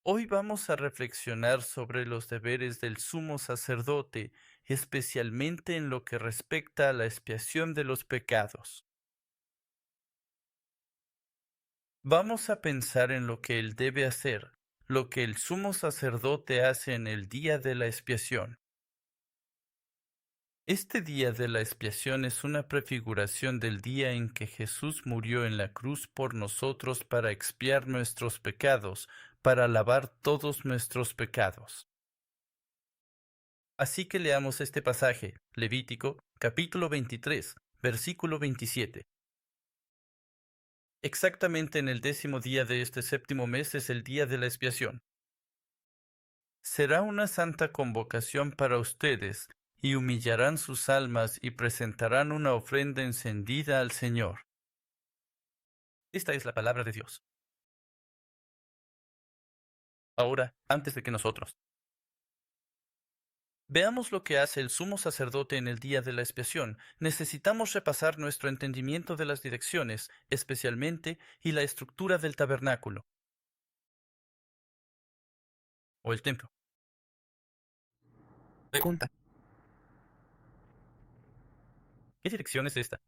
Hoy vamos a reflexionar sobre los deberes del sumo sacerdote, especialmente en lo que respecta a la expiación de los pecados. Vamos a pensar en lo que él debe hacer, lo que el sumo sacerdote hace en el día de la expiación. Este día de la expiación es una prefiguración del día en que Jesús murió en la cruz por nosotros para expiar nuestros pecados, para lavar todos nuestros pecados. Así que leamos este pasaje, Levítico, capítulo 23, versículo 27. Exactamente en el 10º día de este séptimo mes es el día de la expiación. Será una santa convocación para ustedes, y humillarán sus almas y presentarán una ofrenda encendida al Señor. Esta es la palabra de Dios. Ahora, antes de que nosotros veamos lo que hace el sumo sacerdote en el día de la expiación, necesitamos repasar nuestro entendimiento de las direcciones, especialmente, y la estructura del tabernáculo, o el templo. Pregunta: ¿qué dirección es esta?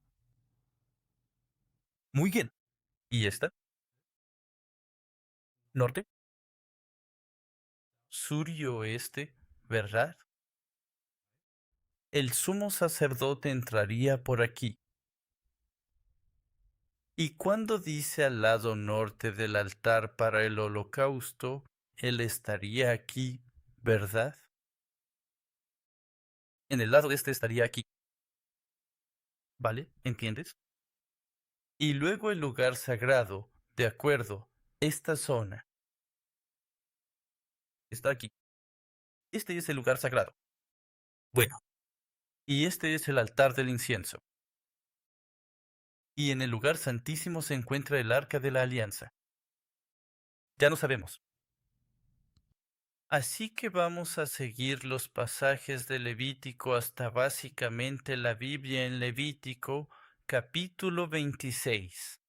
Muy bien. ¿Y esta? ¿Norte? ¿Sur y oeste? ¿Verdad? El sumo sacerdote entraría por aquí. Y cuando dice al lado norte del altar para el holocausto, él estaría aquí, ¿verdad? En el lado este estaría aquí, ¿vale? ¿Entiendes? Y luego el lugar sagrado, de acuerdo, esta zona está aquí. Este es el lugar sagrado. Bueno, y este es el altar del incienso. Y en el lugar santísimo se encuentra el arca de la alianza. Ya no sabemos. Así que vamos a seguir los pasajes de Levítico hasta básicamente la Biblia en Levítico, capítulo 26.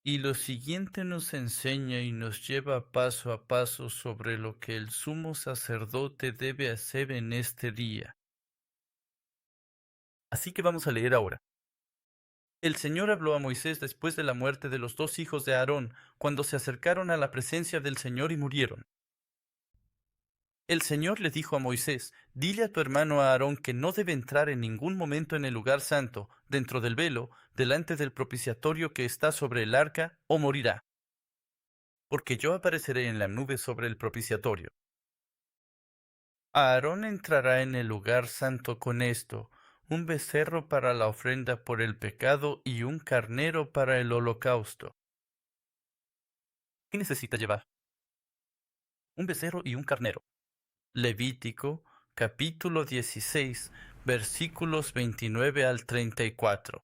Y lo siguiente nos enseña y nos lleva paso a paso sobre lo que el sumo sacerdote debe hacer en este día. Así que vamos a leer ahora. El Señor habló a Moisés después de la muerte de los dos hijos de Aarón, cuando se acercaron a la presencia del Señor y murieron. El Señor le dijo a Moisés: dile a tu hermano Aarón que no debe entrar en ningún momento en el lugar santo, dentro del velo, delante del propiciatorio que está sobre el arca, o morirá. Porque yo apareceré en la nube sobre el propiciatorio. Aarón entrará en el lugar santo con esto: un becerro para la ofrenda por el pecado y un carnero para el holocausto. ¿Qué necesita llevar? Un becerro y un carnero. Levítico, capítulo 16, versículos 29 al 34.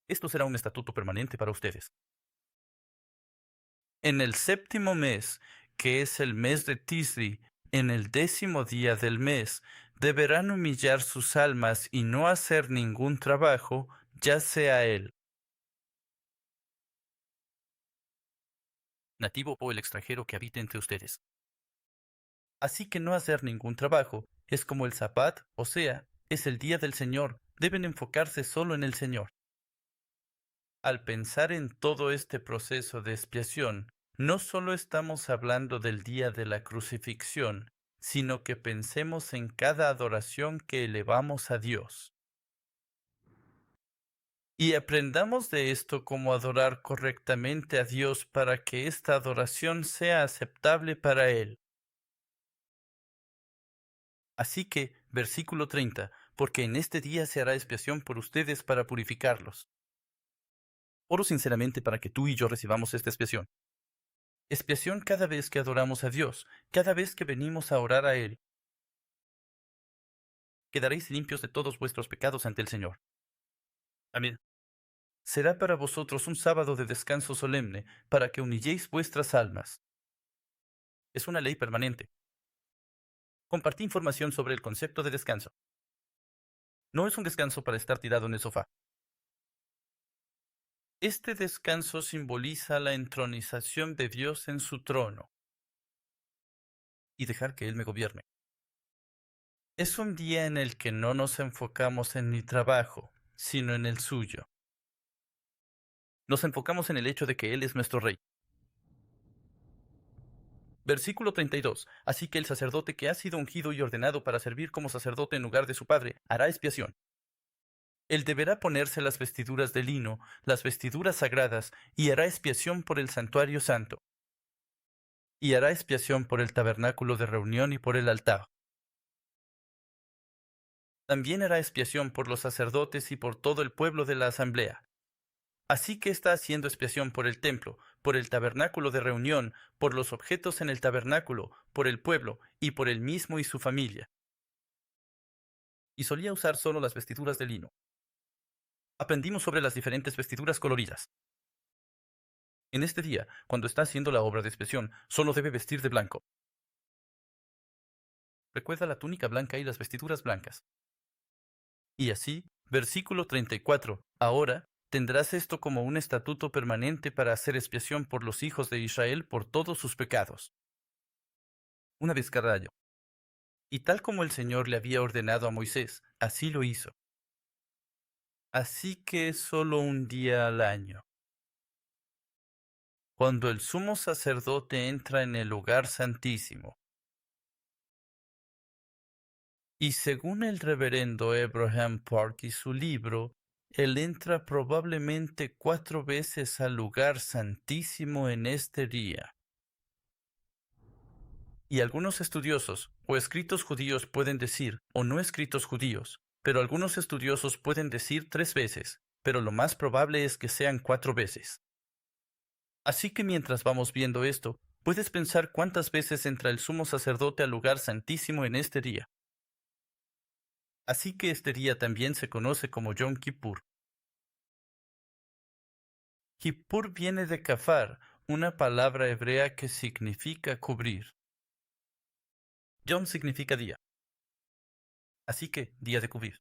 Esto será un estatuto permanente para ustedes. En el séptimo mes, que es el mes de Tisri, en el 10º día del mes, deberán humillar sus almas y no hacer ningún trabajo, ya sea él nativo o el extranjero que habite entre ustedes. Así que no hacer ningún trabajo es como el Sabbat, o sea, es el día del Señor. Deben enfocarse solo en el Señor. Al pensar en todo este proceso de expiación, no solo estamos hablando del día de la crucifixión, sino que pensemos en cada adoración que elevamos a Dios. Y aprendamos de esto cómo adorar correctamente a Dios para que esta adoración sea aceptable para Él. Así que, versículo 30, porque en este día se hará expiación por ustedes para purificarlos. Oro sinceramente para que tú y yo recibamos esta expiación. Expiación cada vez que adoramos a Dios, cada vez que venimos a orar a Él. Quedaréis limpios de todos vuestros pecados ante el Señor. Amén. Será para vosotros un sábado de descanso solemne, para que humilléis vuestras almas. Es una ley permanente. Compartí información sobre el concepto de descanso. No es un descanso para estar tirado en el sofá. Este descanso simboliza la entronización de Dios en su trono y dejar que Él me gobierne. Es un día en el que no nos enfocamos en mi trabajo, sino en el suyo. Nos enfocamos en el hecho de que Él es nuestro Rey. Versículo 32. Así que el sacerdote que ha sido ungido y ordenado para servir como sacerdote en lugar de su padre, hará expiación. Él deberá ponerse las vestiduras de lino, las vestiduras sagradas, y hará expiación por el santuario santo. Y hará expiación por el tabernáculo de reunión y por el altar. También hará expiación por los sacerdotes y por todo el pueblo de la asamblea. Así que está haciendo expiación por el templo, por el tabernáculo de reunión, por los objetos en el tabernáculo, por el pueblo y por él mismo y su familia. Y solía usar solo las vestiduras de lino. Aprendimos sobre las diferentes vestiduras coloridas. En este día, cuando está haciendo la obra de expiación, solo debe vestir de blanco. Recuerda la túnica blanca y las vestiduras blancas. Y así, versículo 34. Ahora tendrás esto como un estatuto permanente para hacer expiación por los hijos de Israel por todos sus pecados. Una vez cada año. Y tal como el Señor le había ordenado a Moisés, así lo hizo. Así que es solo un día al año. Cuando el sumo sacerdote entra en el lugar santísimo. Y según el reverendo Abraham Park y su libro, él entra probablemente 4 veces al lugar santísimo en este día. Y algunos estudiosos o escritos judíos pueden decir, o no escritos judíos, pero algunos estudiosos pueden decir 3 veces, pero lo más probable es que sean 4 veces. Así que mientras vamos viendo esto, puedes pensar cuántas veces entra el sumo sacerdote al lugar santísimo en este día. Así que este día también se conoce como Yom Kippur. Kippur viene de kafar, una palabra hebrea que significa cubrir. Yom significa día. Así que, día de cubrir.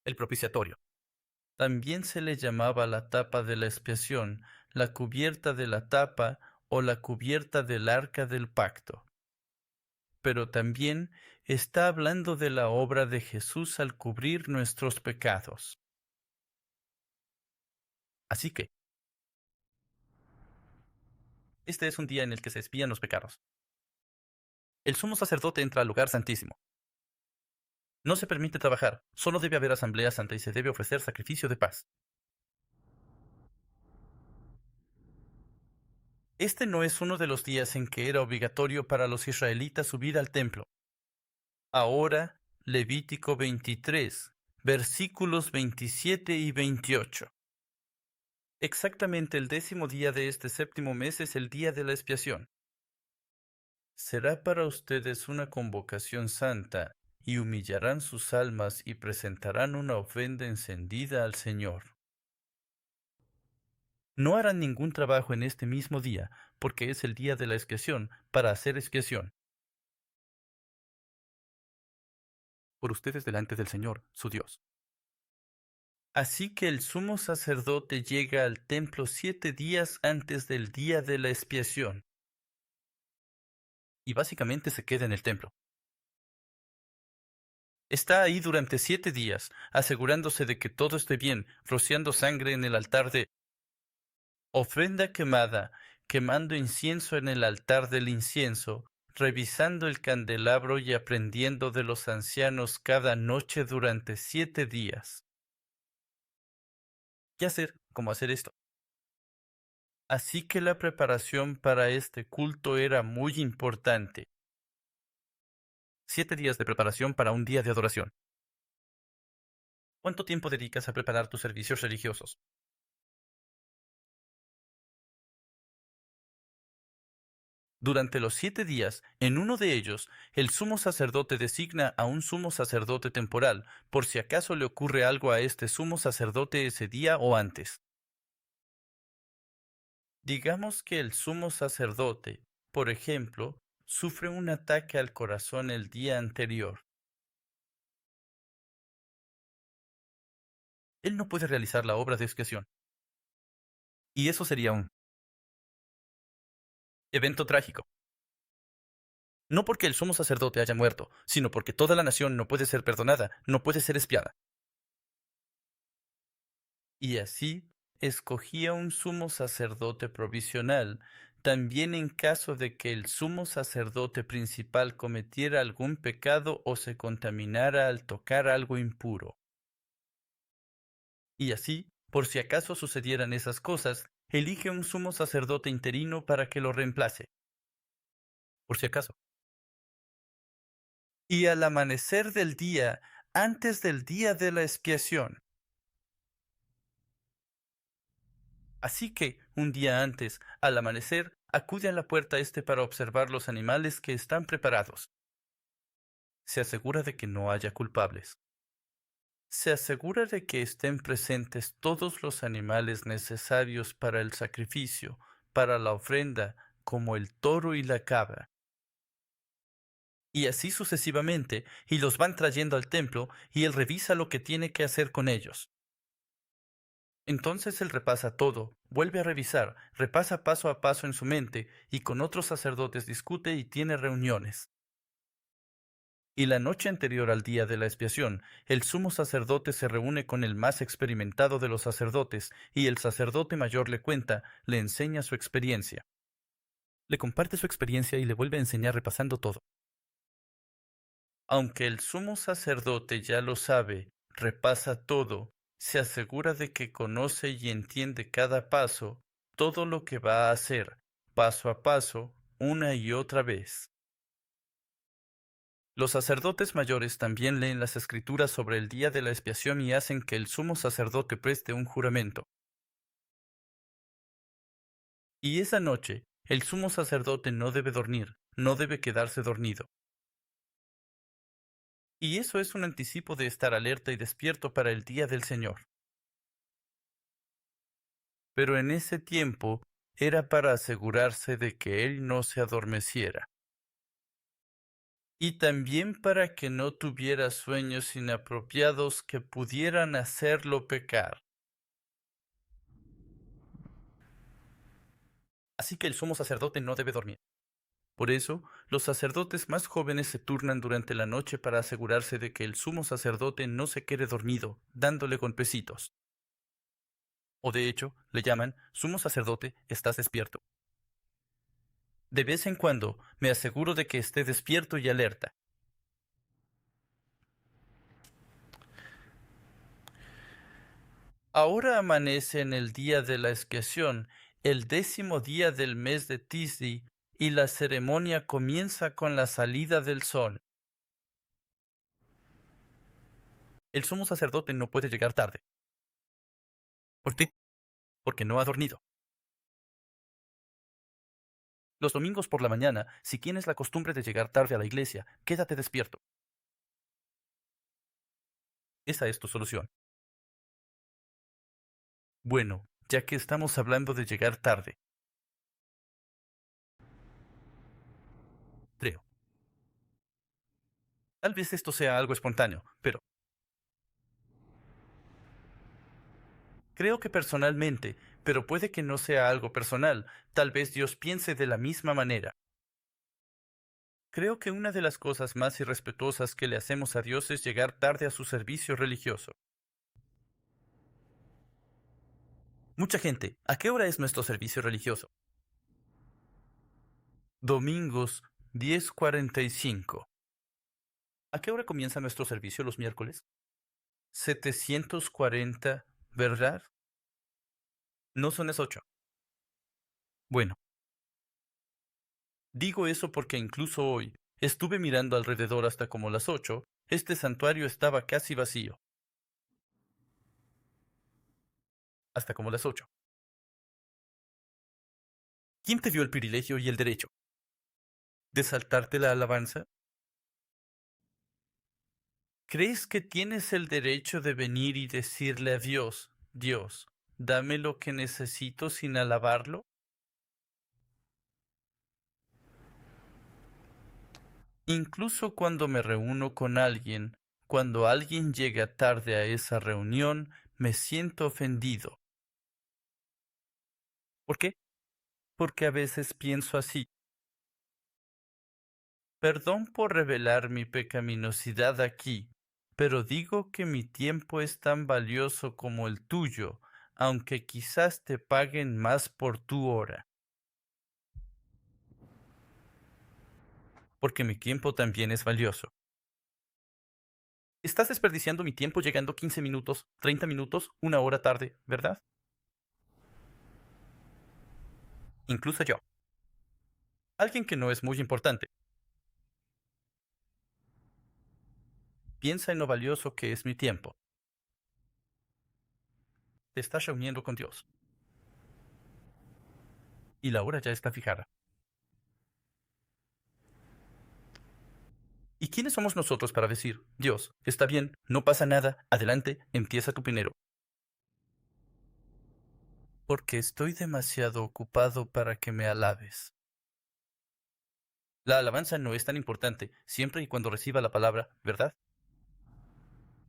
El propiciatorio. También se le llamaba la tapa de la expiación, la cubierta de la tapa o la cubierta del arca del pacto. Pero también está hablando de la obra de Jesús al cubrir nuestros pecados. Así que, este es un día en el que se expían los pecados. El sumo sacerdote entra al lugar santísimo. No se permite trabajar, solo debe haber asamblea santa y se debe ofrecer sacrificio de paz. Este no es uno de los días en que era obligatorio para los israelitas subir al templo. Ahora, Levítico 23, versículos 27 y 28. Exactamente el 10º día de este séptimo mes es el día de la expiación. Será para ustedes una convocación santa, y humillarán sus almas y presentarán una ofrenda encendida al Señor. No harán ningún trabajo en este mismo día, porque es el día de la expiación, para hacer expiación por ustedes delante del Señor, su Dios. Así que el sumo sacerdote llega al templo 7 días antes del día de la expiación, y básicamente se queda en el templo. Está ahí durante 7 días, asegurándose de que todo esté bien, rociando sangre en el altar de ofrenda quemada, quemando incienso en el altar del incienso, revisando el candelabro y aprendiendo de los ancianos cada noche durante 7 días. ¿Qué hacer? ¿Cómo hacer esto? Así que la preparación para este culto era muy importante. 7 días de preparación para un día de adoración. ¿Cuánto tiempo dedicas a preparar tus servicios religiosos? Durante los 7 días, en uno de ellos, el sumo sacerdote designa a un sumo sacerdote temporal, por si acaso le ocurre algo a este sumo sacerdote ese día o antes. Digamos que el sumo sacerdote, por ejemplo, sufre un ataque al corazón el día anterior. Él no puede realizar la obra de expiación. Y eso sería un evento trágico. No porque el sumo sacerdote haya muerto, sino porque toda la nación no puede ser perdonada, no puede ser espiada. Y así escogía un sumo sacerdote provisional, también en caso de que el sumo sacerdote principal cometiera algún pecado o se contaminara al tocar algo impuro. Y así, por si acaso sucedieran esas cosas, elige un sumo sacerdote interino para que lo reemplace, por si acaso. Y al amanecer del día, antes del día de la expiación. Así que, un día antes, al amanecer, acude a la puerta este para observar los animales que están preparados. Se asegura de que no haya culpables. Se asegura de que estén presentes todos los animales necesarios para el sacrificio, para la ofrenda, como el toro y la cabra. Y así sucesivamente, y los van trayendo al templo, y él revisa lo que tiene que hacer con ellos. Entonces él repasa todo, vuelve a revisar, repasa paso a paso en su mente, y con otros sacerdotes discute y tiene reuniones. Y la noche anterior al día de la expiación, el sumo sacerdote se reúne con el más experimentado de los sacerdotes, y el sacerdote mayor le cuenta, le enseña su experiencia. Le comparte su experiencia y le vuelve a enseñar repasando todo. Aunque el sumo sacerdote ya lo sabe, repasa todo, se asegura de que conoce y entiende cada paso, todo lo que va a hacer, paso a paso, una y otra vez. Los sacerdotes mayores también leen las escrituras sobre el día de la expiación y hacen que el sumo sacerdote preste un juramento. Y esa noche, el sumo sacerdote no debe dormir, no debe quedarse dormido. Y eso es un anticipo de estar alerta y despierto para el día del Señor. Pero en ese tiempo era para asegurarse de que él no se adormeciera, y también para que no tuviera sueños inapropiados que pudieran hacerlo pecar. Así que el sumo sacerdote no debe dormir. Por eso, los sacerdotes más jóvenes se turnan durante la noche para asegurarse de que el sumo sacerdote no se quede dormido, dándole golpecitos. O de hecho, le llaman, sumo sacerdote, estás despierto. De vez en cuando, me aseguro de que esté despierto y alerta. Ahora amanece en el día de la expiación, el 10º día del mes de Tisri, y la ceremonia comienza con la salida del sol. El sumo sacerdote no puede llegar tarde. ¿Por qué? Porque no ha dormido. Los domingos por la mañana, si tienes la costumbre de llegar tarde a la iglesia, quédate despierto. Esa es tu solución. Bueno, ya que estamos hablando de llegar tarde, creo. Tal vez esto sea algo espontáneo, pero creo que personalmente, pero puede que no sea algo personal, tal vez Dios piense de la misma manera. Creo que una de las cosas más irrespetuosas que le hacemos a Dios es llegar tarde a su servicio religioso. Mucha gente, ¿a qué hora es nuestro servicio religioso? Domingos, 10:45. ¿A qué hora comienza nuestro servicio los miércoles? 740, ¿verdad? No son las 8. Bueno, digo eso porque incluso hoy estuve mirando alrededor hasta como las 8. Este santuario estaba casi vacío. Hasta como las 8. ¿Quién te dio el privilegio y el derecho de saltarte la alabanza? ¿Crees que tienes el derecho de venir y decirle a Dios, Dios, dame lo que necesito sin alabarlo? Incluso cuando me reúno con alguien, cuando alguien llega tarde a esa reunión, me siento ofendido. ¿Por qué? Porque a veces pienso así. Perdón por revelar mi pecaminosidad aquí, pero digo que mi tiempo es tan valioso como el tuyo, aunque quizás te paguen más por tu hora, porque mi tiempo también es valioso. Estás desperdiciando mi tiempo llegando 15 minutos, 30 minutos, una hora tarde, ¿verdad? Incluso yo, alguien que no es muy importante, piensa en lo valioso que es mi tiempo. Te estás reuniendo con Dios y la hora ya está fijada. ¿Y quiénes somos nosotros para decir, Dios, está bien, no pasa nada, adelante, empieza tu primero? Porque estoy demasiado ocupado para que me alabes. La alabanza no es tan importante siempre y cuando reciba la palabra, ¿verdad?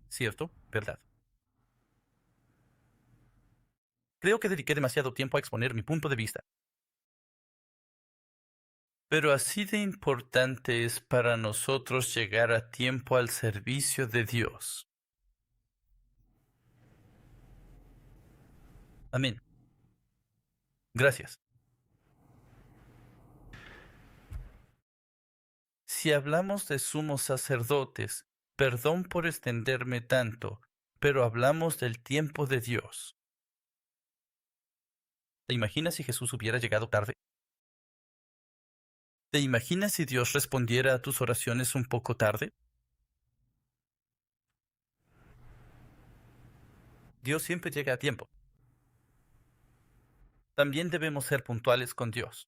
¿Cierto? ¿Verdad? Creo que dediqué demasiado tiempo a exponer mi punto de vista. Pero así de importante es para nosotros llegar a tiempo al servicio de Dios. Amén. Gracias. Si hablamos de sumos sacerdotes, perdón por extenderme tanto, pero hablamos del tiempo de Dios. ¿Te imaginas si Jesús hubiera llegado tarde? ¿Te imaginas si Dios respondiera a tus oraciones un poco tarde? Dios siempre llega a tiempo. También debemos ser puntuales con Dios.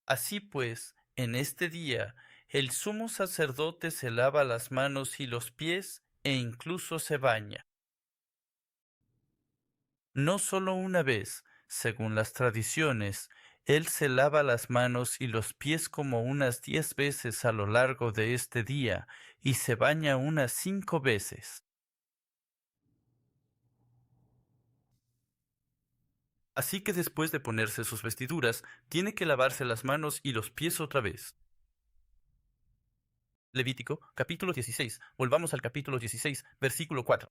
Así pues, en este día, el sumo sacerdote se lava las manos y los pies e incluso se baña. No solo una vez, según las tradiciones, él se lava las manos y los pies como unas 10 veces a lo largo de este día y se baña unas 5 veces. Así que después de ponerse sus vestiduras, tiene que lavarse las manos y los pies otra vez. Levítico, capítulo 16. Volvamos al capítulo 16, versículo 4.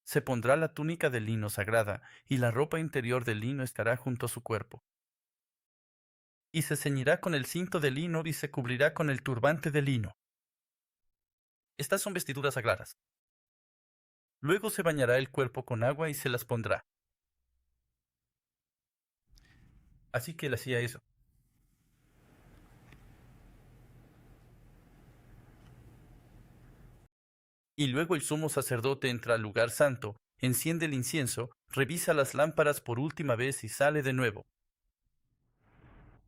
Se pondrá la túnica de lino sagrada, y la ropa interior de lino estará junto a su cuerpo. Y se ceñirá con el cinto de lino y se cubrirá con el turbante de lino. Estas son vestiduras sagradas. Luego se bañará el cuerpo con agua y se las pondrá. Así que él hacía eso. Y luego el sumo sacerdote entra al lugar santo, enciende el incienso, revisa las lámparas por última vez y sale de nuevo.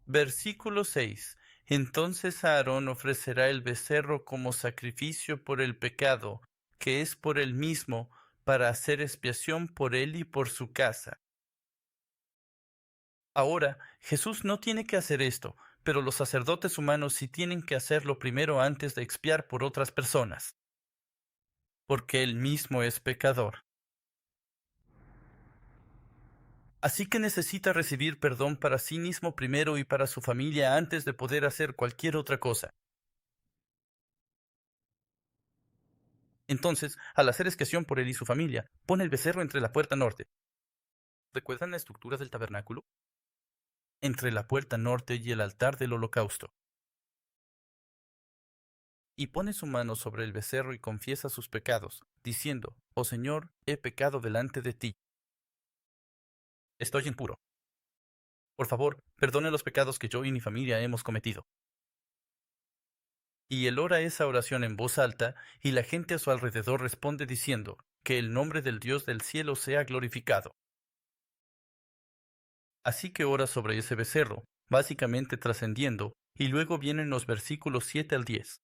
Versículo 6. Entonces Aarón ofrecerá el becerro como sacrificio por el pecado, que es por él mismo, para hacer expiación por él y por su casa. Ahora, Jesús no tiene que hacer esto, pero los sacerdotes humanos sí tienen que hacerlo primero antes de expiar por otras personas, porque él mismo es pecador. Así que necesita recibir perdón para sí mismo primero y para su familia antes de poder hacer cualquier otra cosa. Entonces, al hacer expiación por él y su familia, pone el becerro entre la puerta norte. ¿Recuerdan la estructura del tabernáculo? Entre la puerta norte y el altar del holocausto. Y pone su mano sobre el becerro y confiesa sus pecados, diciendo, Oh Señor, he pecado delante de ti. Estoy impuro. Por favor, perdone los pecados que yo y mi familia hemos cometido. Y él ora esa oración en voz alta, y la gente a su alrededor responde diciendo, Que el nombre del Dios del cielo sea glorificado. Así que ora sobre ese becerro, básicamente trascendiendo, y luego vienen los versículos 7 al 10.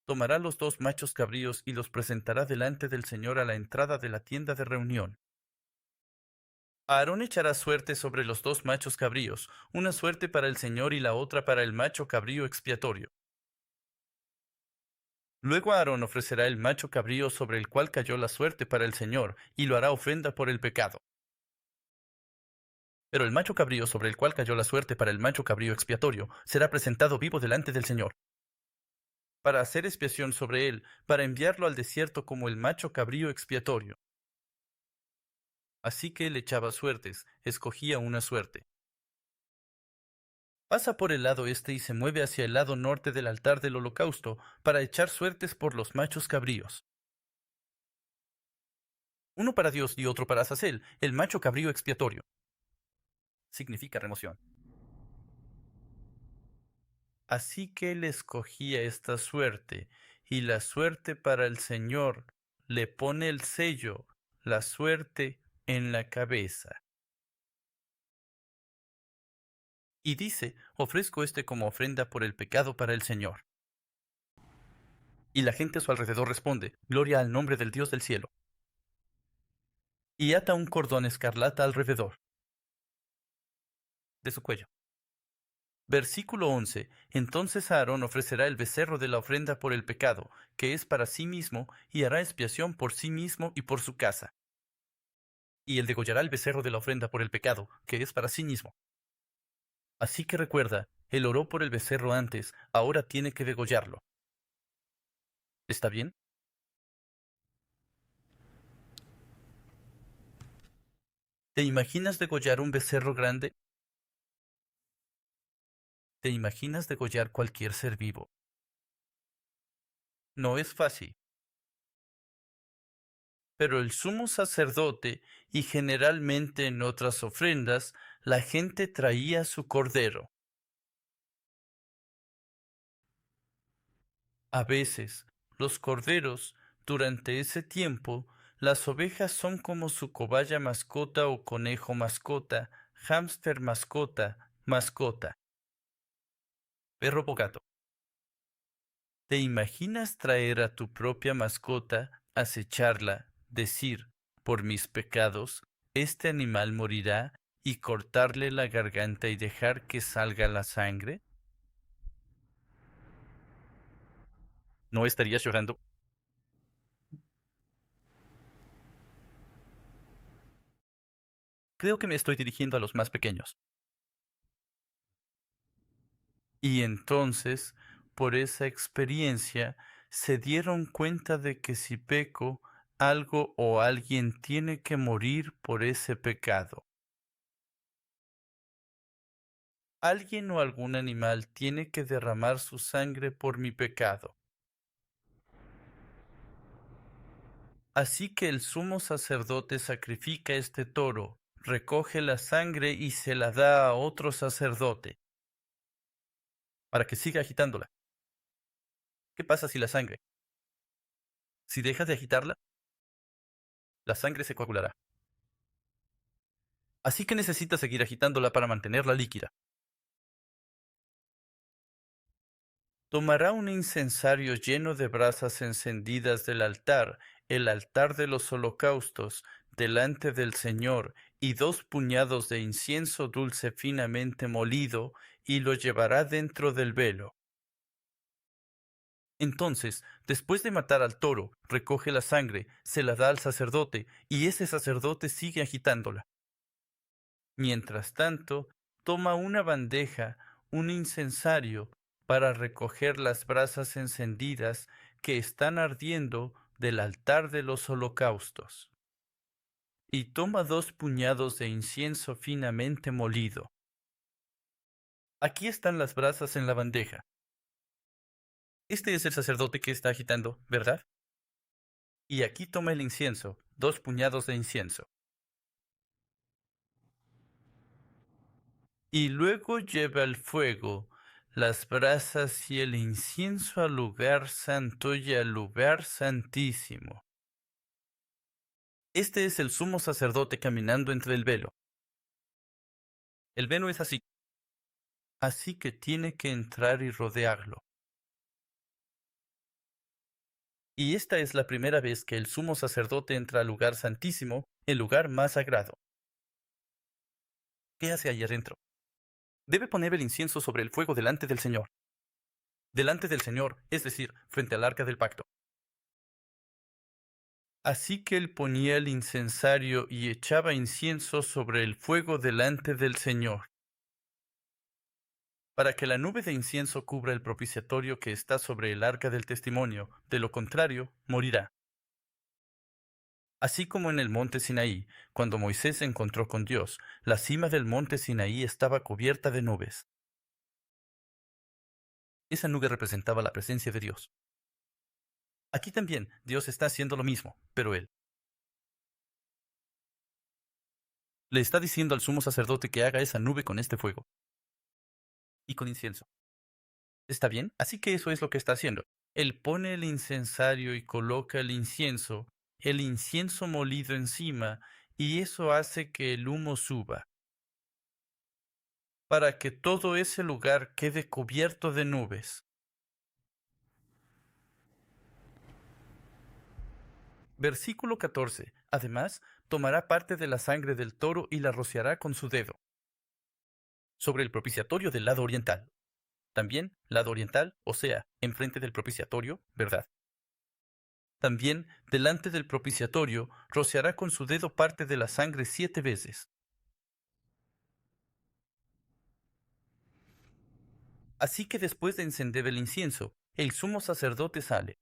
Tomará los dos machos cabríos y los presentará delante del Señor a la entrada de la tienda de reunión. Aarón echará suerte sobre los dos machos cabríos, una suerte para el Señor y la otra para el macho cabrío expiatorio. Luego Aarón ofrecerá el macho cabrío sobre el cual cayó la suerte para el Señor, y lo hará ofrenda por el pecado. Pero el macho cabrío sobre el cual cayó la suerte para el macho cabrío expiatorio será presentado vivo delante del Señor, para hacer expiación sobre él, para enviarlo al desierto como el macho cabrío expiatorio. Así que él echaba suertes, escogía una suerte. Pasa por el lado este y se mueve hacia el lado norte del altar del holocausto para echar suertes por los machos cabríos. Uno para Dios y otro para Azazel, el macho cabrío expiatorio. Significa remoción. Así que él escogía esta suerte, y la suerte para el Señor le pone el sello, la suerte, en la cabeza. Y dice, ofrezco este como ofrenda por el pecado para el Señor. Y la gente a su alrededor responde, gloria al nombre del Dios del cielo. Y ata un cordón escarlata alrededor de su cuello. Versículo 11. Entonces Aarón ofrecerá el becerro de la ofrenda por el pecado, que es para sí mismo, y hará expiación por sí mismo y por su casa. Y él degollará el becerro de la ofrenda por el pecado, que es para sí mismo. Así que recuerda, él oró por el becerro antes, ahora tiene que degollarlo. ¿Está bien? ¿Te imaginas degollar un becerro grande? ¿Te imaginas degollar cualquier ser vivo? No es fácil. Pero el sumo sacerdote, y generalmente en otras ofrendas, la gente traía su cordero. A veces, los corderos, durante ese tiempo, las ovejas son como su cobaya mascota o conejo mascota, hámster mascota, mascota, perro o gato. ¿Te imaginas traer a tu propia mascota, acecharla, decir, por mis pecados, este animal morirá, y cortarle la garganta y dejar que salga la sangre? ¿No estarías llorando? Creo que me estoy dirigiendo a los más pequeños. Y entonces, por esa experiencia, se dieron cuenta de que si peco, algo o alguien tiene que morir por ese pecado. Alguien o algún animal tiene que derramar su sangre por mi pecado. Así que el sumo sacerdote sacrifica este toro, recoge la sangre y se la da a otro sacerdote, para que siga agitándola. ¿Qué pasa si la sangre? Si dejas de agitarla, la sangre se coagulará. Así que necesitas seguir agitándola para mantenerla líquida. Tomará un incensario lleno de brasas encendidas del altar, el altar de los holocaustos, delante del Señor, y 2 puñados de incienso dulce finamente molido, y lo llevará dentro del velo. Entonces, después de matar al toro, recoge la sangre, se la da al sacerdote, y ese sacerdote sigue agitándola. Mientras tanto, toma una bandeja, un incensario, para recoger las brasas encendidas que están ardiendo del altar de los holocaustos. Y toma 2 puñados de incienso finamente molido. Aquí están las brasas en la bandeja. Este es el sacerdote que está agitando, ¿verdad? Y aquí toma el incienso, 2 puñados de incienso. Y luego lleva el fuego, las brasas y el incienso al lugar santo y al lugar santísimo. Este es el sumo sacerdote caminando entre el velo. El velo es así, así que tiene que entrar y rodearlo. Y esta es la primera vez que el sumo sacerdote entra al lugar santísimo, el lugar más sagrado. ¿Qué hace allí adentro? Debe poner el incienso sobre el fuego delante del Señor. delante del Señor, es decir, frente al arca del pacto. Así que él ponía el incensario y echaba incienso sobre el fuego delante del Señor, para que la nube de incienso cubra el propiciatorio que está sobre el arca del testimonio, de lo contrario, morirá. Así como en el monte Sinaí, cuando Moisés se encontró con Dios, la cima del monte Sinaí estaba cubierta de nubes. Esa nube representaba la presencia de Dios. Aquí también Dios está haciendo lo mismo, pero Él le está diciendo al sumo sacerdote que haga esa nube con este fuego y con incienso. ¿Está bien? Así que eso es lo que está haciendo. Él pone el incensario y coloca el incienso molido encima, y eso hace que el humo suba, para que todo ese lugar quede cubierto de nubes. Versículo 14. Además, tomará parte de la sangre del toro y la rociará con su dedo sobre el propiciatorio del lado oriental. También, lado oriental, o sea, enfrente del propiciatorio, ¿verdad? También, delante del propiciatorio, rociará con su dedo parte de la sangre 7 veces. Así que después de encender el incienso, el sumo sacerdote sale.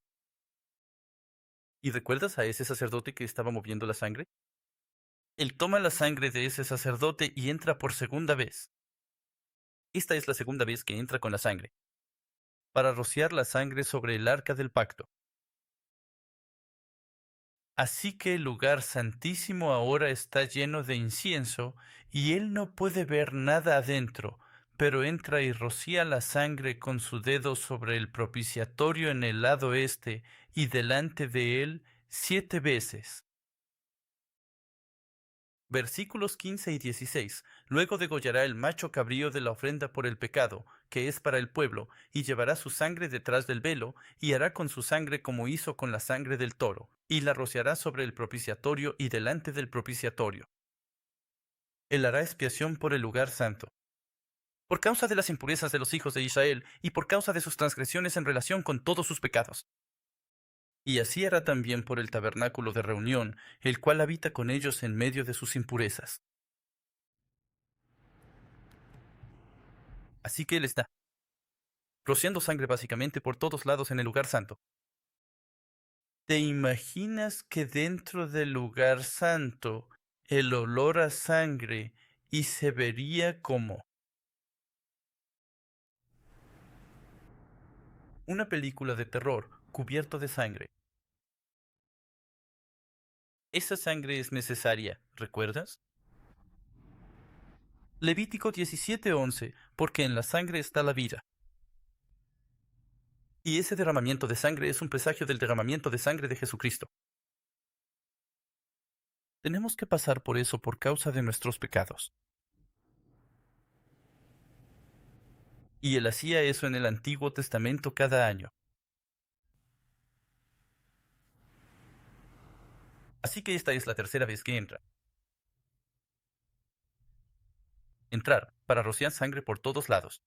¿Y recuerdas a ese sacerdote que estaba moviendo la sangre? Él toma la sangre de ese sacerdote y entra por segunda vez. Esta es la segunda vez que entra con la sangre, para rociar la sangre sobre el arca del pacto. Así que el lugar santísimo ahora está lleno de incienso, y él no puede ver nada adentro, pero entra y rocía la sangre con su dedo sobre el propiciatorio en el lado este, y delante de él 7 veces. Versículos 15 y 16. Luego degollará el macho cabrío de la ofrenda por el pecado, que es para el pueblo, y llevará su sangre detrás del velo, y hará con su sangre como hizo con la sangre del toro, y la rociará sobre el propiciatorio y delante del propiciatorio. Él hará expiación por el lugar santo, por causa de las impurezas de los hijos de Israel, y por causa de sus transgresiones en relación con todos sus pecados. Y así hará también por el tabernáculo de reunión, el cual habita con ellos en medio de sus impurezas. Así que él está rociando sangre básicamente por todos lados en el lugar santo. ¿Te imaginas que dentro del lugar santo el olor a sangre y se vería como una película de terror cubierto de sangre? Esa sangre es necesaria, ¿recuerdas? Levítico 17:11, porque en la sangre está la vida. Y ese derramamiento de sangre es un presagio del derramamiento de sangre de Jesucristo. Tenemos que pasar por eso por causa de nuestros pecados. Y él hacía eso en el Antiguo Testamento cada año. Así que esta es la tercera vez que entra. Entrar para rociar sangre por todos lados,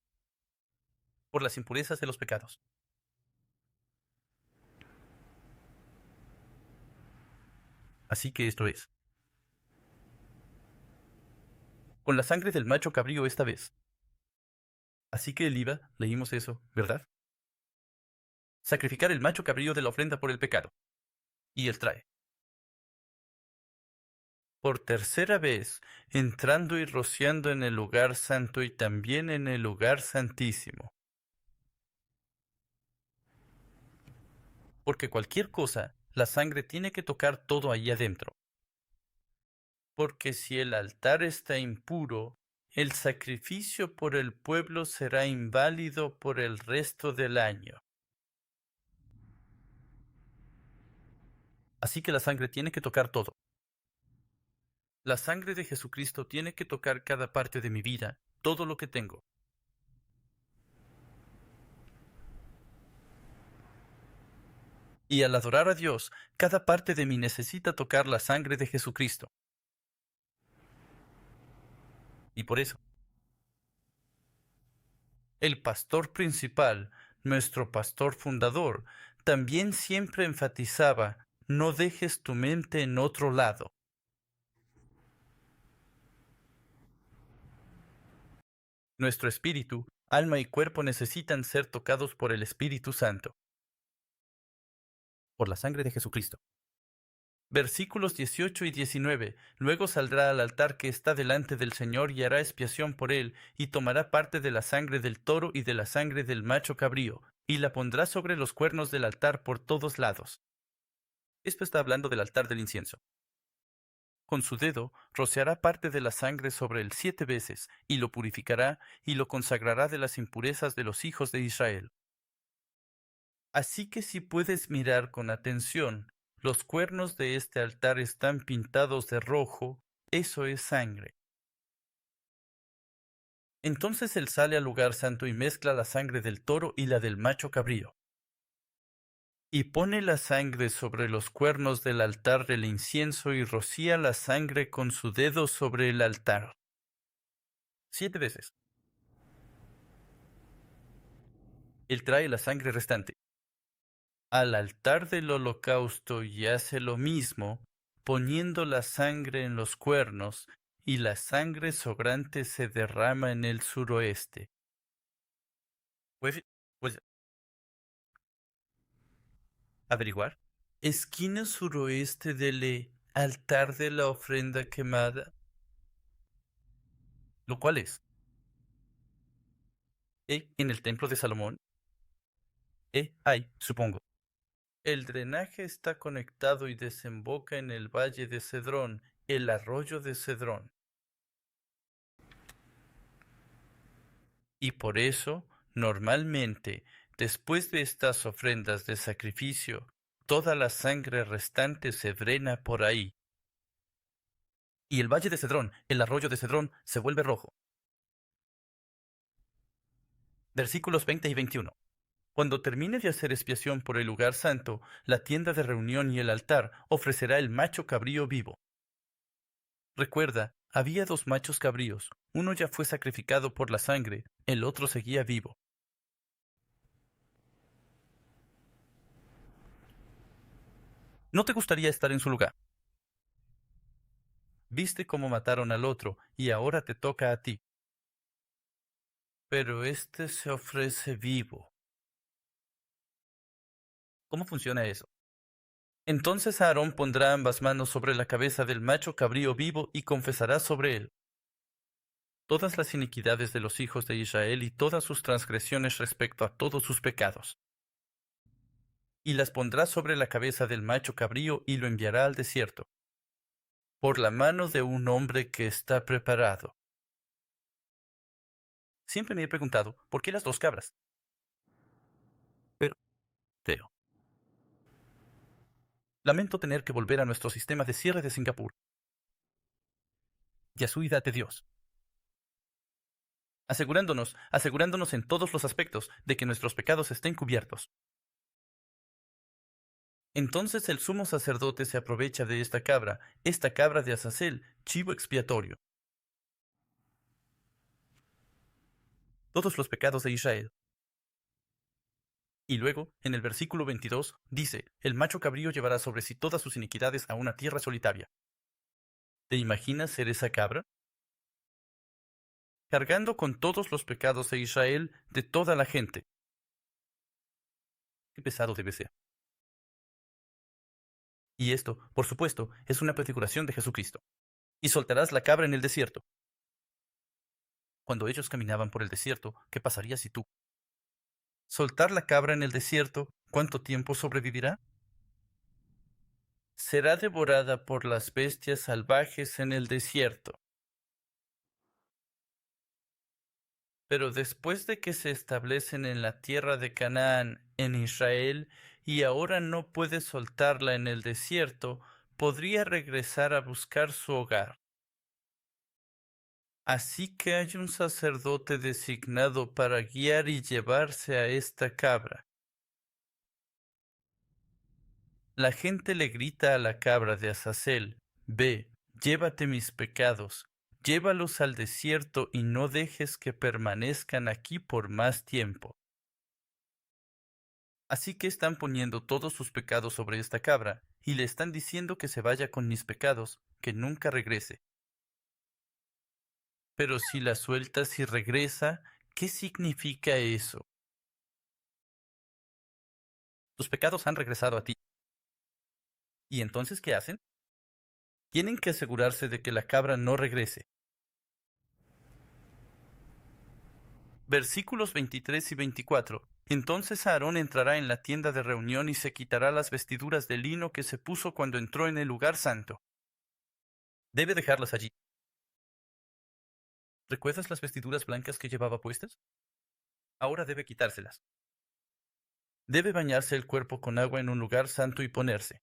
por las impurezas de los pecados. Así que esto es. Con la sangre del macho cabrío esta vez. Así que él iba, leímos eso, ¿verdad? Sacrificar el macho cabrío de la ofrenda por el pecado. Y él trae. Por tercera vez, entrando y rociando en el lugar santo y también en el lugar santísimo. Porque cualquier cosa, la sangre tiene que tocar todo ahí adentro. Porque si el altar está impuro, el sacrificio por el pueblo será inválido por el resto del año. Así que la sangre tiene que tocar todo. La sangre de Jesucristo tiene que tocar cada parte de mi vida, todo lo que tengo. Y al adorar a Dios, cada parte de mí necesita tocar la sangre de Jesucristo. Y por eso, el pastor principal nuestro pastor fundador, también siempre enfatizaba: no dejes tu mente en otro lado. Nuestro espíritu, alma y cuerpo necesitan ser tocados por el Espíritu Santo, por la sangre de Jesucristo. Versículos 18 y 19. Luego saldrá al altar que está delante del Señor y hará expiación por él, y tomará parte de la sangre del toro y de la sangre del macho cabrío, y la pondrá sobre los cuernos del altar por todos lados. Esto está hablando del altar del incienso. Con su dedo rociará parte de la sangre sobre él 7 veces, y lo purificará, y lo consagrará de las impurezas de los hijos de Israel. Así que si puedes mirar con atención, los cuernos de este altar están pintados de rojo, eso es sangre. Entonces él sale al lugar santo y mezcla la sangre del toro y la del macho cabrío, y pone la sangre sobre los cuernos del altar del incienso y rocía la sangre con su dedo sobre el altar. 7 veces. Él trae la sangre restante al altar del holocausto y hace lo mismo, poniendo la sangre en los cuernos, y la sangre sobrante se derrama en el suroeste. ¿Puedes averiguar? Esquina suroeste del altar de la ofrenda quemada, lo cual es en el templo de Salomón. Ahí, supongo. El drenaje está conectado y desemboca en el valle de Cedrón, el arroyo de Cedrón. Y por eso, normalmente, después de estas ofrendas de sacrificio, toda la sangre restante se drena por ahí. Y el valle de Cedrón, el arroyo de Cedrón, se vuelve rojo. Versículos 20 y 21. Cuando termine de hacer expiación por el lugar santo, la tienda de reunión y el altar ofrecerá el macho cabrío vivo. Recuerda, había 2 machos cabríos, uno ya fue sacrificado por la sangre, el otro seguía vivo. ¿No te gustaría estar en su lugar? Viste cómo mataron al otro y ahora te toca a ti. Pero este se ofrece vivo. ¿Cómo funciona eso? Entonces Aarón pondrá ambas manos sobre la cabeza del macho cabrío vivo y confesará sobre él todas las iniquidades de los hijos de Israel y todas sus transgresiones respecto a todos sus pecados. Y las pondrá sobre la cabeza del macho cabrío y lo enviará al desierto, por la mano de un hombre que está preparado. Siempre me he preguntado, ¿por qué las 2 cabras? Pero, Teo, lamento tener que volver a nuestro sistema de cierre de Singapur. Yasuida de Dios. Asegurándonos en todos los aspectos de que nuestros pecados estén cubiertos. Entonces el sumo sacerdote se aprovecha de esta cabra de Azazel, chivo expiatorio. Todos los pecados de Israel. Y luego, en el versículo 22, dice: el macho cabrío llevará sobre sí todas sus iniquidades a una tierra solitaria. ¿Te imaginas ser esa cabra? Cargando con todos los pecados de Israel de toda la gente. Qué pesado debe ser. Y esto, por supuesto, es una prefiguración de Jesucristo. Y soltarás la cabra en el desierto. Cuando ellos caminaban por el desierto, ¿qué pasaría si tú? Soltar la cabra en el desierto, ¿cuánto tiempo sobrevivirá? Será devorada por las bestias salvajes en el desierto. Pero después de que se establecen en la tierra de Canaán, en Israel, y ahora no puede soltarla en el desierto, podría regresar a buscar su hogar. Así que hay un sacerdote designado para guiar y llevarse a esta cabra. La gente le grita a la cabra de Azazel: ve, llévate mis pecados, llévalos al desierto y no dejes que permanezcan aquí por más tiempo. Así que están poniendo todos sus pecados sobre esta cabra, y le están diciendo que se vaya con mis pecados, que nunca regrese. Pero si la sueltas y regresa, ¿qué significa eso? Tus pecados han regresado a ti. ¿Y entonces qué hacen? Tienen que asegurarse de que la cabra no regrese. Versículos 23 y 24. Entonces Aarón entrará en la tienda de reunión y se quitará las vestiduras de lino que se puso cuando entró en el lugar santo. Debe dejarlas allí. ¿Recuerdas las vestiduras blancas que llevaba puestas? Ahora debe quitárselas. Debe bañarse el cuerpo con agua en un lugar santo y ponerse.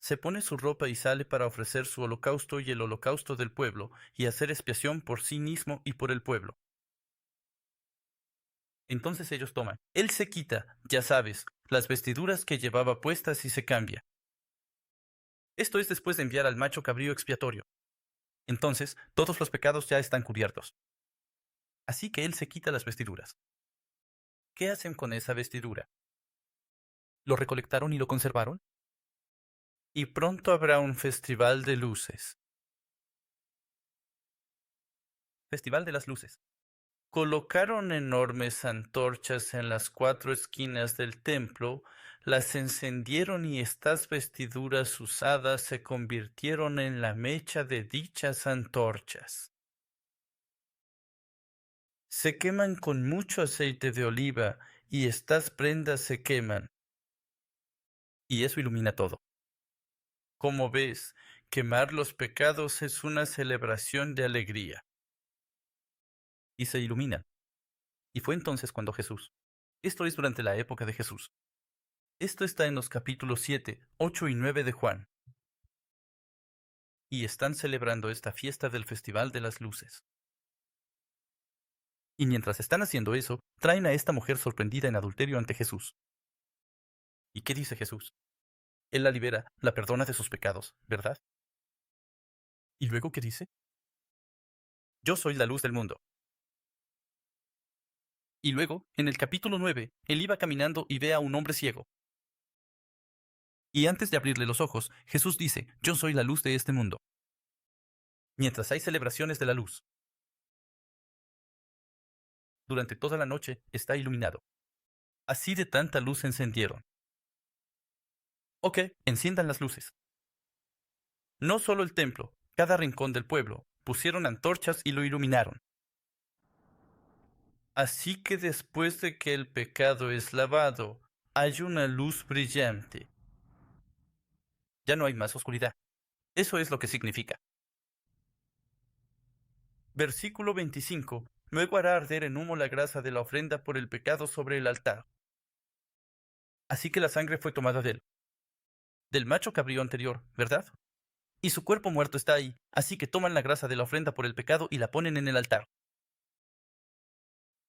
Se pone su ropa y sale para ofrecer su holocausto y el holocausto del pueblo, y hacer expiación por sí mismo y por el pueblo. Entonces ellos toman. Él se quita, ya sabes, las vestiduras que llevaba puestas y se cambia. Esto es después de enviar al macho cabrío expiatorio. Entonces, todos los pecados ya están cubiertos. Así que él se quita las vestiduras. ¿Qué hacen con esa vestidura? ¿Lo recolectaron y lo conservaron? Y pronto habrá un festival de luces. Festival de las luces. Colocaron enormes antorchas en las 4 esquinas del templo, las encendieron y estas vestiduras usadas se convirtieron en la mecha de dichas antorchas. Se queman con mucho aceite de oliva y estas prendas se queman. Y eso ilumina todo. Como ves, quemar los pecados es una celebración de alegría. Y se iluminan. Y fue entonces cuando Jesús. Esto es durante la época de Jesús. Esto está en los capítulos 7, 8 y 9 de Juan. Y están celebrando esta fiesta del Festival de las Luces. Y mientras están haciendo eso, traen a esta mujer sorprendida en adulterio ante Jesús. ¿Y qué dice Jesús? Él la libera, la perdona de sus pecados, ¿verdad? ¿Y luego qué dice? Yo soy la luz del mundo. Y luego, en el capítulo 9, él iba caminando y ve a un hombre ciego. Y antes de abrirle los ojos, Jesús dice, yo soy la luz de este mundo. Mientras hay celebraciones de la luz, durante toda la noche está iluminado. Así de tanta luz encendieron. Ok, enciendan las luces. No solo el templo, cada rincón del pueblo, pusieron antorchas y lo iluminaron. Así que después de que el pecado es lavado, hay una luz brillante. Ya no hay más oscuridad. Eso es lo que significa. Versículo 25. Luego hará arder en humo la grasa de la ofrenda por el pecado sobre el altar. Así que la sangre fue tomada de él, del macho cabrío anterior, ¿verdad? Y su cuerpo muerto está ahí, así que toman la grasa de la ofrenda por el pecado y la ponen en el altar.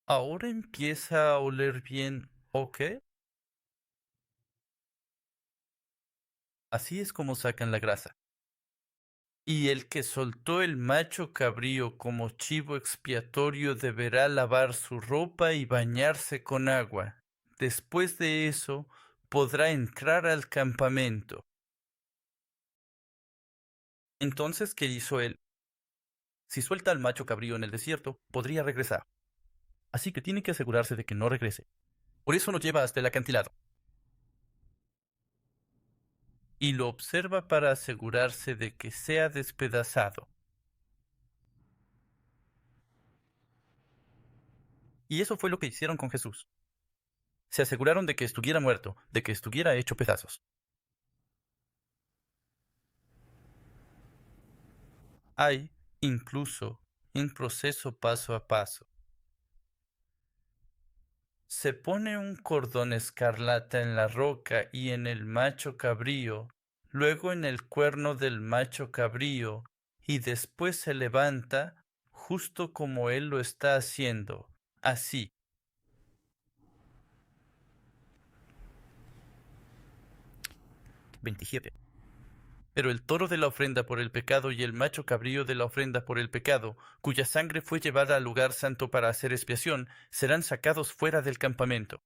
Ahora empieza a oler bien, ¿ok? Así es como sacan la grasa. Y el que soltó el macho cabrío como chivo expiatorio deberá lavar su ropa y bañarse con agua. Después de eso, podrá entrar al campamento. Entonces, ¿qué hizo él? Si suelta al macho cabrío en el desierto, podría regresar. Así que tiene que asegurarse de que no regrese. Por eso lo lleva hasta el acantilado. Y lo observa para asegurarse de que sea despedazado. Y eso fue lo que hicieron con Jesús. Se aseguraron de que estuviera muerto, de que estuviera hecho pedazos. Hay, incluso, un proceso paso a paso. Se pone un cordón escarlata en la roca y en el macho cabrío, luego en el cuerno del macho cabrío, y después se levanta, justo como él lo está haciendo, así. 27. Pero el toro de la ofrenda por el pecado y el macho cabrío de la ofrenda por el pecado, cuya sangre fue llevada al lugar santo para hacer expiación, serán sacados fuera del campamento.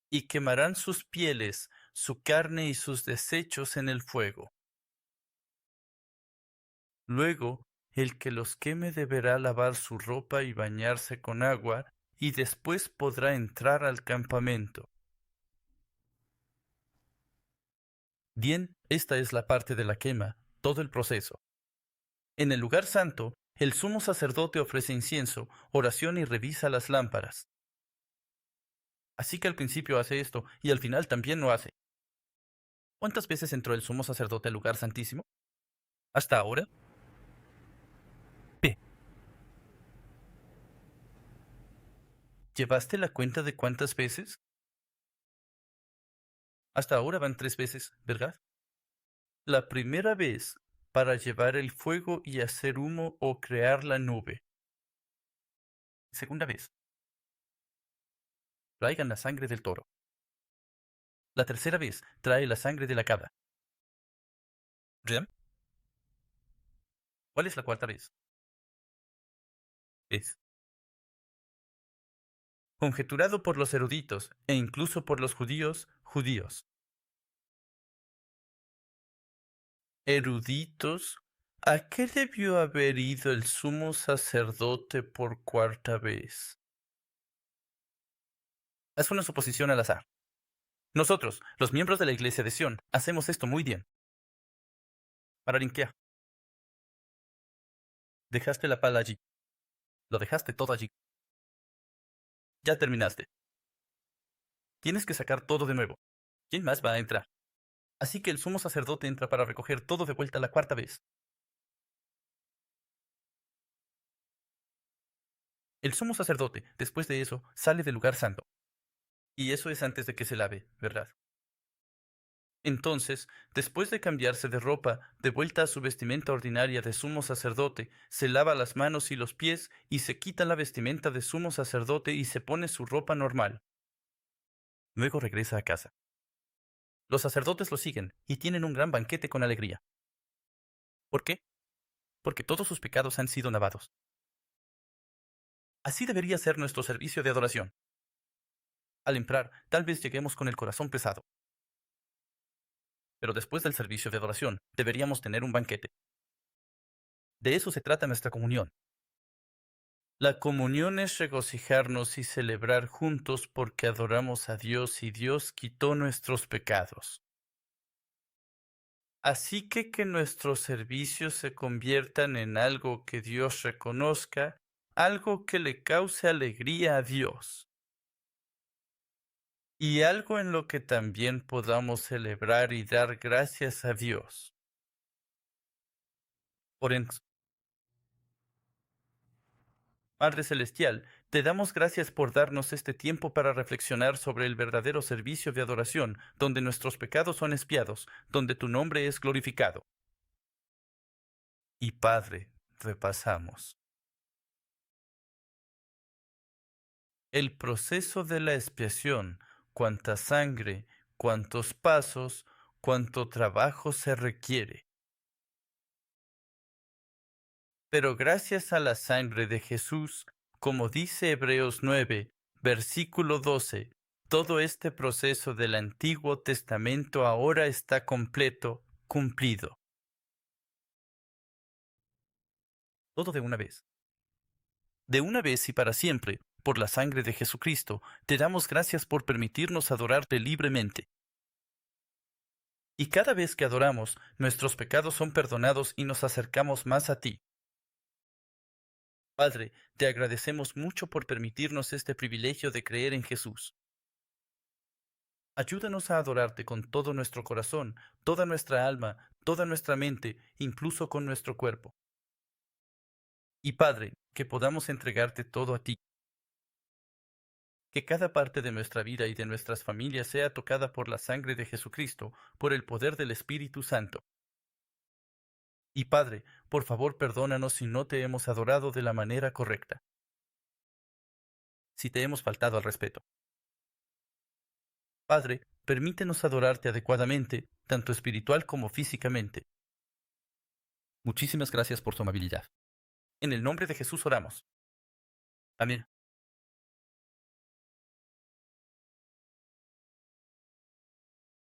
y quemarán sus pieles, su carne y sus desechos en el fuego. Luego, el que los queme deberá lavar su ropa y bañarse con agua, y después podrá entrar al campamento. Bien, esta es la parte de la quema, todo el proceso. En el lugar santo, el sumo sacerdote ofrece incienso, oración y revisa las lámparas. Así que al principio hace esto y al final también lo hace. ¿Cuántas veces entró el sumo sacerdote al lugar santísimo? ¿Hasta ahora? P. ¿Llevaste la cuenta de cuántas veces? Hasta ahora van 3 veces, ¿verdad? La primera vez para llevar el fuego y hacer humo o crear la nube. Segunda vez, traigan la sangre del toro. La tercera vez, trae la sangre de la cabra. ¿Bien? ¿Cuál es la cuarta vez? Es conjeturado por los eruditos e incluso por los judíos. ¿Eruditos? ¿A qué debió haber ido el sumo sacerdote por cuarta vez? Es una suposición al azar. Nosotros, los miembros de la iglesia de Sión, hacemos esto muy bien. Pararinquea, dejaste la pala allí. Lo dejaste todo allí. Ya terminaste. Tienes que sacar todo de nuevo. ¿Quién más va a entrar? Así que el sumo sacerdote entra para recoger todo de vuelta la cuarta vez. El sumo sacerdote, después de eso, sale del lugar santo. Y eso es antes de que se lave, ¿verdad? Entonces, después de cambiarse de ropa, de vuelta a su vestimenta ordinaria de sumo sacerdote, se lava las manos y los pies y se quita la vestimenta de sumo sacerdote y se pone su ropa normal. Luego regresa a casa. Los sacerdotes lo siguen y tienen un gran banquete con alegría. ¿Por qué? Porque todos sus pecados han sido lavados. Así debería ser nuestro servicio de adoración. Al entrar, tal vez lleguemos con el corazón pesado. Pero después del servicio de adoración, deberíamos tener un banquete. De eso se trata nuestra comunión. La comunión es regocijarnos y celebrar juntos porque adoramos a Dios y Dios quitó nuestros pecados. Así que nuestros servicios se conviertan en algo que Dios reconozca, algo que le cause alegría a Dios, y algo en lo que también podamos celebrar y dar gracias a Dios. Por en- Padre Celestial, te damos gracias por darnos este tiempo para reflexionar sobre el verdadero servicio de adoración, donde nuestros pecados son expiados, donde tu nombre es glorificado. Y Padre, repasamos. El proceso de la expiación, cuánta sangre, cuántos pasos, cuánto trabajo se requiere. Pero gracias a la sangre de Jesús, como dice Hebreos 9, versículo 12, todo este proceso del Antiguo Testamento ahora está completo, cumplido. Todo de una vez. De una vez y para siempre, por la sangre de Jesucristo, te damos gracias por permitirnos adorarte libremente. Y cada vez que adoramos, nuestros pecados son perdonados y nos acercamos más a ti. Padre, te agradecemos mucho por permitirnos este privilegio de creer en Jesús. Ayúdanos a adorarte con todo nuestro corazón, toda nuestra alma, toda nuestra mente, incluso con nuestro cuerpo. Y Padre, que podamos entregarte todo a ti. Que cada parte de nuestra vida y de nuestras familias sea tocada por la sangre de Jesucristo, por el poder del Espíritu Santo. Y Padre, por favor perdónanos si no te hemos adorado de la manera correcta, si te hemos faltado al respeto. Padre, permítenos adorarte adecuadamente, tanto espiritual como físicamente. Muchísimas gracias por tu amabilidad. En el nombre de Jesús oramos. Amén.